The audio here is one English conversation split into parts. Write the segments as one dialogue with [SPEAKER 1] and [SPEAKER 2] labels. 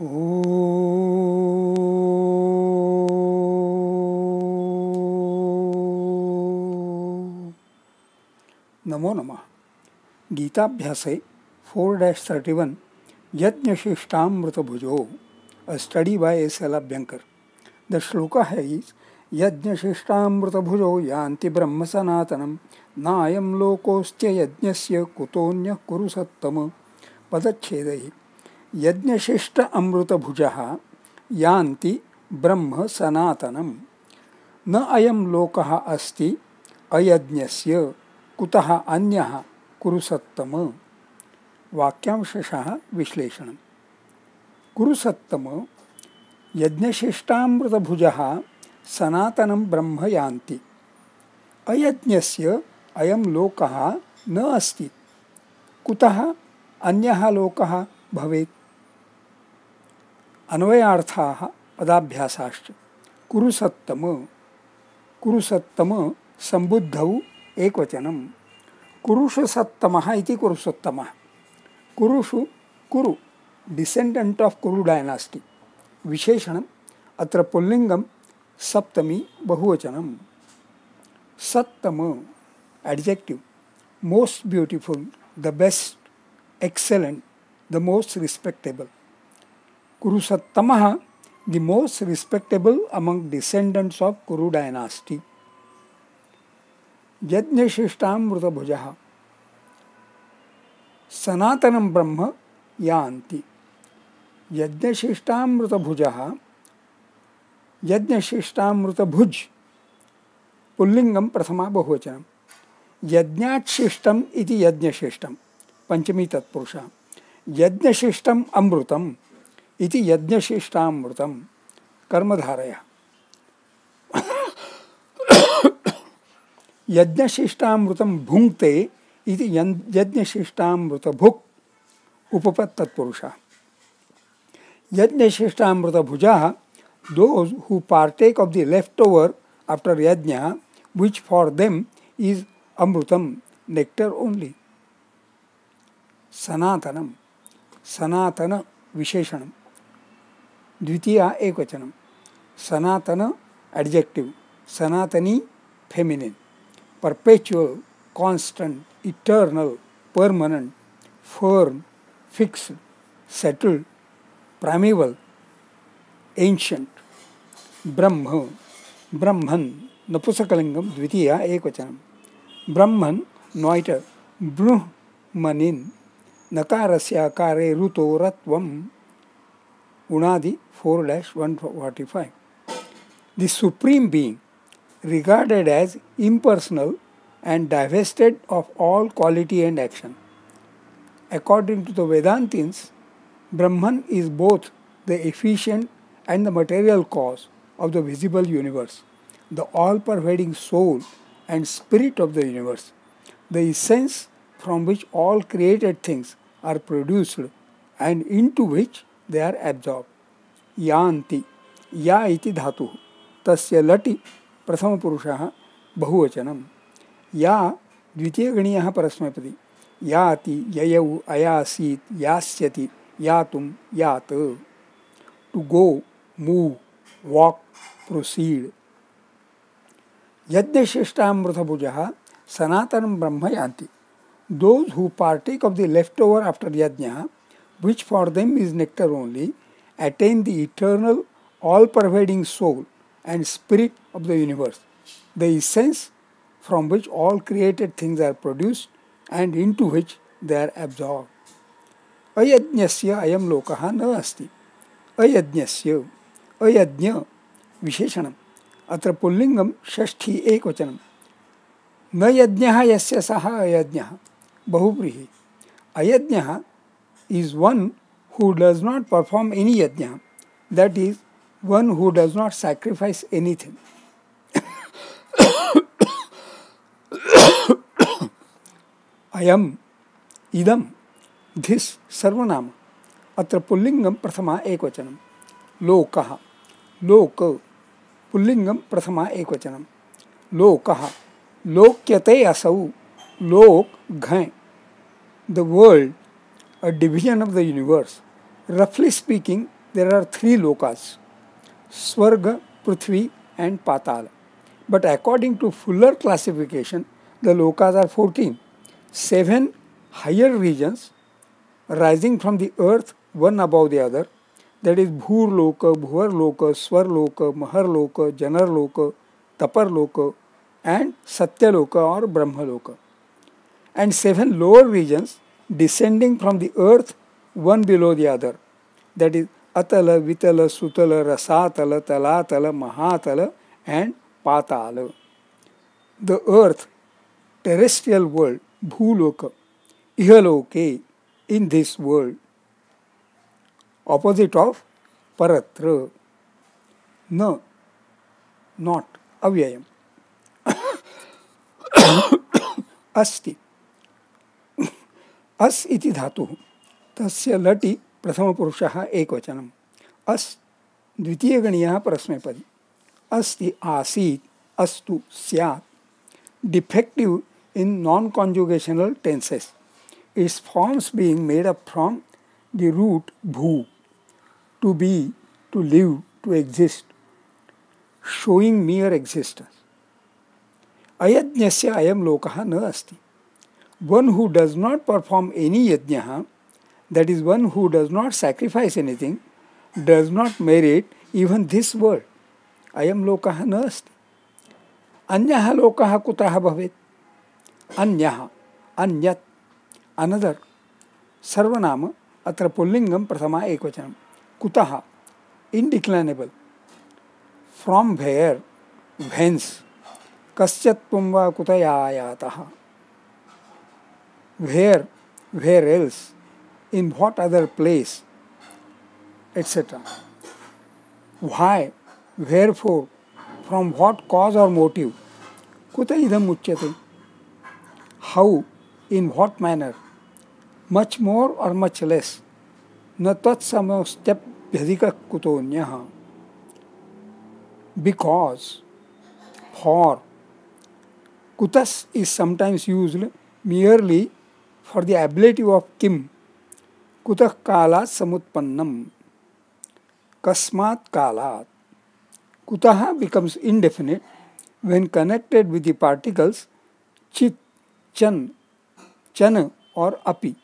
[SPEAKER 1] नमो नमः। गीताभ्यासे 4-31 यज्ञशिष्टामृतभुजो, a study by S.L. Abhyankar. The shloka is यज्ञशिष्टामृतभुजो यान्ति ब्रह्म सनातनम नायं लोकोस्त्य यज्ञस्य कुतोऽन्यः कुरु सत्तम। पदच्छेदै यज्ञशिष्ट अमृतभुजः यान्ति ब्रह्म सनातनम न अयं लोकः अस्ति अयज्ञस्य कुतः अन्यः कुरु सत्तम। वाक्यांशशः विश्लेषणम्। कुरु सत्तम यज्ञशिष्टामृतभुजः सनातनं ब्रह्म यान्ति अयज्ञस्य अयं लोकः न अस्ति कुतः अन्यः लोकः भवेत्। अन्वयार्थाः पदाभ्यासाश्च। कुरु सत्तम सम्बुद्धौ एकवचनं। कुरुषु सत्तमः इति कुरुसत्तमः। कुरुषु Kuru descendant of Kuru dynasty. विशेषणम् अत्र पुल्लिंगम सप्तमी बहुवचनम। सत्तम adjective most beautiful, the best, excellent, the most respectable. कुरुसत्तमः the most respectable among descendants of Kuru dynasty. यज्ञशिष्टामृतभुजः सनातनं ब्रह्म यान्ति। यज्ञशिष्टामृतभुजः यज्ञशिष्टामृतभुज पुल्लिंगम प्रथमा बहुवचनम्। यज्ञाच्छिष्टम् इति यज्ञशिष्टम् पंचमी तत्पुरुषः। यज्ञशिष्टम् अमृतम् इति यज्ञशिष्टामृतम् कर्मधारयः। यज्ञशिष्टामृतं भुङ्क्ते इति यज्ञशिष्टामृतभुक् उपपत् तत्पुरुषः। यज्ञशिष्टामृतभुजः those who partake of the leftover after yajna, which for them is amrutam, nectar only. सनातनम सनातन विशेषणम। द्वितीया एकवचनम। सनातन एडजेक्टिव। सनातनी feminine. Perpetual, constant, eternal, permanent, firm, fixed, settled, primeval, ancient. ब्रह्म ब्रह्मन् नपुंसकलिंगम द्वितीया एकवचनम। ब्रह्मन् नॉइटर ब्रुह्मनिन् नकारस्य आकारे ऋतो रत्वम् उणादि 4-145। The supreme being regarded as impersonal and divested of all quality and action. According to the Vedantins, Brahman is both the efficient and the material cause of the visible universe, the all-pervading soul and spirit of the universe, the essence from which all created things are produced and into which they are absorbed. यान्ति या इति धातुः तस्य लटि प्रथमपुरुषः बहुवचनं। या द्वितीयगणीयः परस्मैपदी। याति ययौ अयासीत् यास्यति यातुं यात्। To go, move, walk, proceed. यज्ञशिष्टामृतभुजः सनातनं ब्रह्म यान्ति. Those who partake of the leftover after yajna, which for them is nectar only, attain the eternal, all-pervading soul and spirit of the universe, the essence from which all created things are produced and into which they are absorbed. अयज्ञस्य अयं लोकः न अस्ति। अयज्ञस्य अयज्ञ विशेषणम्। अत्र पुल्लिंगम षष्ठी एकवचनम्। न यज्ञः यस्य सः अयज्ञः बहुव्रीहि। अयज्ञः is one who does not perform any yajna, that is, one who does not sacrifice anything. Ayam, idam, this सर्वनाम। अत्र पुल्लिंगम प्रथमा एकवचनम्। लोकः लोक पुल्लिंगम प्रथमा एकवचनम्। लोकः लोक्यते असौ लोक घय। The world, a division of the universe. Roughly speaking, there are three lokas, Swarga, Prithvi and Patala. But according to fuller classification, the lokas are 14. 7 higher regions rising from the earth, one above the other, that is Bhurloka, Bhuvarloka, Swarloka, Maharloka, Janarloka, Taparloka and Satyaloka or Brahmaloka. And 7 lower regions descending from the earth, one below the other, that is Atala, Vitala, Sutala, Rasatala, Talatala, Mahatala and Patala. The earth, terrestrial world, Bhuloka, Ihaloke, in this world, opposite of Paratra, na, not, avyayam, अस्ति. अस् इति धातुः, तस्य लटि प्रथमपुरुषः एकवचनम्. अस् द्वितीयगणीयः परस्मैपदी. अस्ति, आसीत्, अस्तु, स्यात्. Defective in non-conjugational tenses. Its forms being made up from the root bhu, to be, to live, to exist, showing mere existence. Ayajnasya ayam lokaha na asti. One who does not perform any yajnaha, that is one who does not sacrifice anything, does not merit even this world. Ayam lokaha na asti. Anyaha lokaha kutaha bhavet. Anyaha, anyat, another. Sarvanama, atra pullingam prathama ekvachanam. Kutaha, indeclinable. From where, whence. Kasyat pumva kutayayataha. Where else, in what other place, etc. Why, wherefore, from what cause or motive. Kuta idam uchyate. How, in what manner. Much more or much less. Na tat samastapyadhika kutonyaha. Because, for. Kutas is sometimes used merely for the ablative of kim. Kutah kalat samutpannam. Kasmat kalat. Kutaha becomes indefinite when connected with the particles chit, chan, chana or api.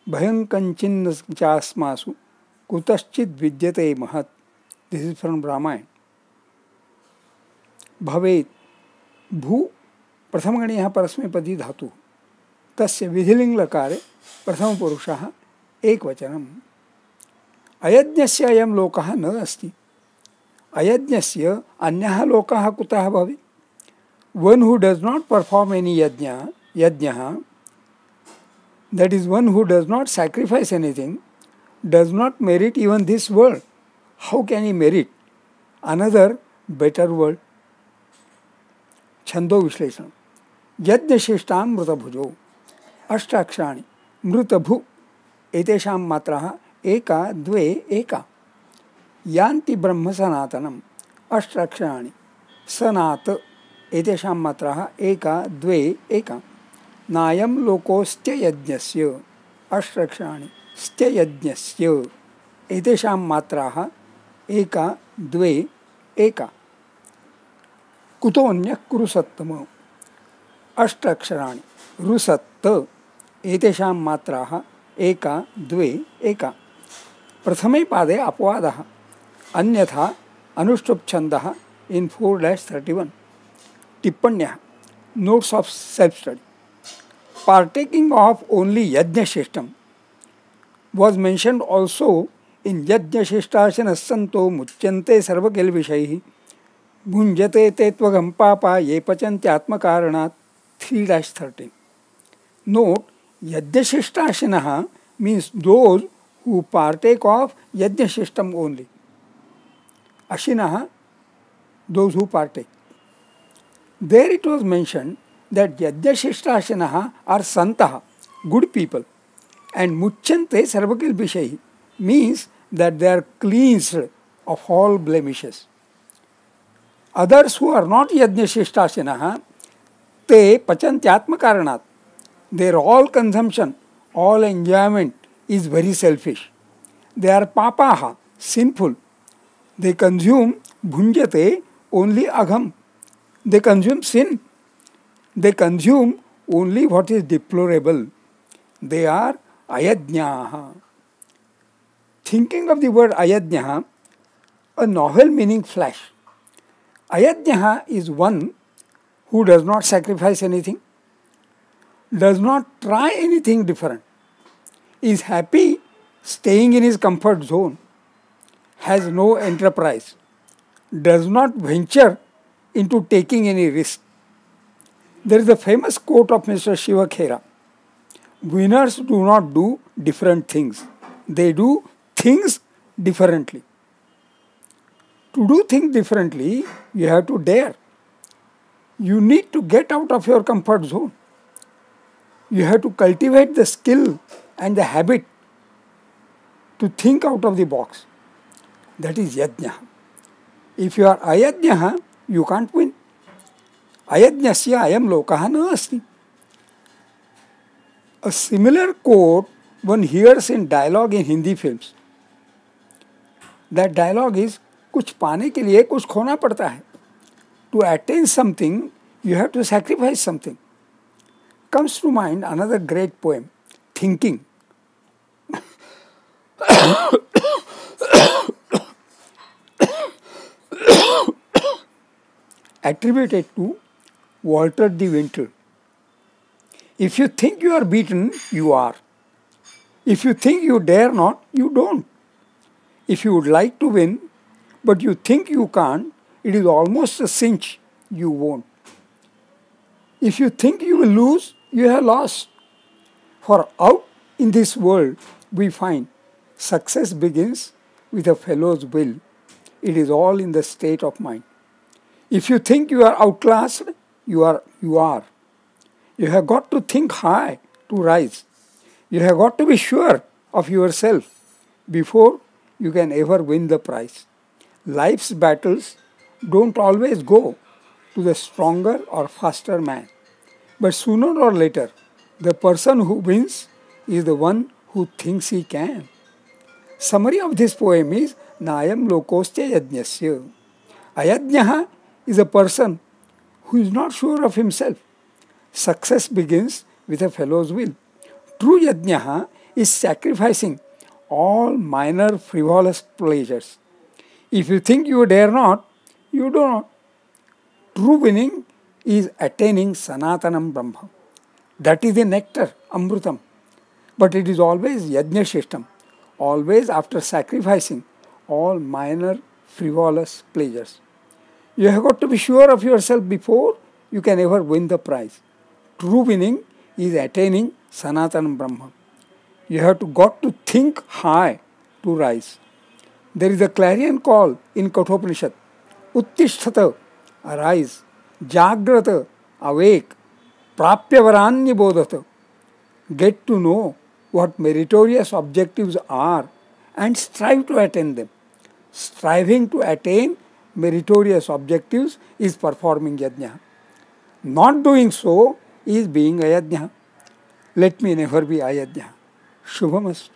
[SPEAKER 1] Bhayam kanchin chasmasu kutaschit vidyate mahat. This is from Ramayana. Bhavet, bhu, प्रथमगणीयः परस्मैपदी धातुः. तस्य विधिलिङ्ग लकारे प्रथमपुरुषः एकवचनम्. अयज्ञस्य अयं लोकः न अस्ति. अयज्ञस्य अन्यः लोकः कुतः भवेत्. One who does not perform any yajna, that is one who does not sacrifice anything, does not merit even this world. How can he merit another better world? छंदो विश्लेषण. यज्ञशिष्टां मृतभुजो. अष्टाक्षराणि. मृतभु एतेषां मात्राः एका द्वे एका. यान्ति ब्रह्म सनातनम्. अष्टाक्षराणि. सनात एतेषां मात्राः एका द्वे एका. नायं लोकोस्त्ययज्ञस्य. अष्टाक्षराणि. स्त्ययज्ञस्य एतेषां मात्राः एका द्वे एका. कुतोऽन्यः कुरुसत्तम. अष्टाक्षराणि. रुसत्त एतेषां मात्राः एका द्वे एका. प्रथमे पादे अपवादः. अन्यथा अनुष्टुप् छन्दः in 4-31. टिप्पण्यः. Notes of self-study. Partaking of only yajna shishtam was mentioned also in yajna shishtasana santo muchyante sarvakil vishayhi भुंजते ते त्वगम पापा ये पचन्ते आत्मकारणात् 3-13. Note, yajnashishtashanah means those who partake of yajnashishtam only. Ashinah, those who partake. There it was mentioned that yajnashishtashanah are santah, good people, and muchyante sarvakil vishayi means that they are cleansed of all blemishes. Others who are not yajnashishtashanah, te pachantyatma karanat. Their all consumption, all enjoyment is very selfish. They are papaha, sinful. They consume bhunjate only agham. They consume sin. They consume only what is deplorable. They are ayajnaha. Thinking of the word ayajnaha, a novel meaning flash. Ayajnaha is one who does not sacrifice anything, does not try anything different, is happy staying in his comfort zone, has no enterprise, does not venture into taking any risk. There is a famous quote of Mr. Shiva Khera: winners do not do different things, they do things differently. To do things differently, you have to dare. You need to get out of your comfort zone. You have to cultivate the skill and the habit to think out of the box. That is yajna. If you are ayajna, you can't win. Ayajnasya ayam lokaha na asti. A similar quote one hears in dialogue in Hindi films. That dialogue is, कुछ पाने के लिए कुछ खोना पड़ता है. To attain something, you have to sacrifice something. Comes to mind another great poem, Thinking. Attributed to Walter de Winter. If you think you are beaten, you are. If you think you dare not, you don't. If you would like to win, but you think you can't, it is almost a cinch you won't. If you think you will lose, you have lost. For out in this world, we find success begins with a fellow's will. It is all in the state of mind. If you think you are outclassed, you are. You have got to think high to rise. You have got to be sure of yourself before you can ever win the prize. Life's battles don't always go to the stronger or faster man. But sooner or later, the person who wins is the one who thinks he can. Summary of this poem is Nayam lokostya yajnasya. Ayajnaha is a person who is not sure of himself. Success begins with a fellow's will. True yajnaha is sacrificing all minor frivolous pleasures. If you think you dare not, you do not. True winning is attaining Sanatanam Brahma. That is the nectar, Amrutam. But it is always Yajna system, always after sacrificing all minor frivolous pleasures. You have got to be sure of yourself before you can ever win the prize. True winning is attaining Sanatanam Brahma. You have got to think high to rise. There is a clarion call in Kathopanishad. Uttishtata, arise. Jagrata, awake. Prapyavaranya bodhata. Get to know what meritorious objectives are and strive to attain them. Striving to attain meritorious objectives is performing yajna. Not doing so is being ayajna. Let me never be ayajna. Shubhamastu.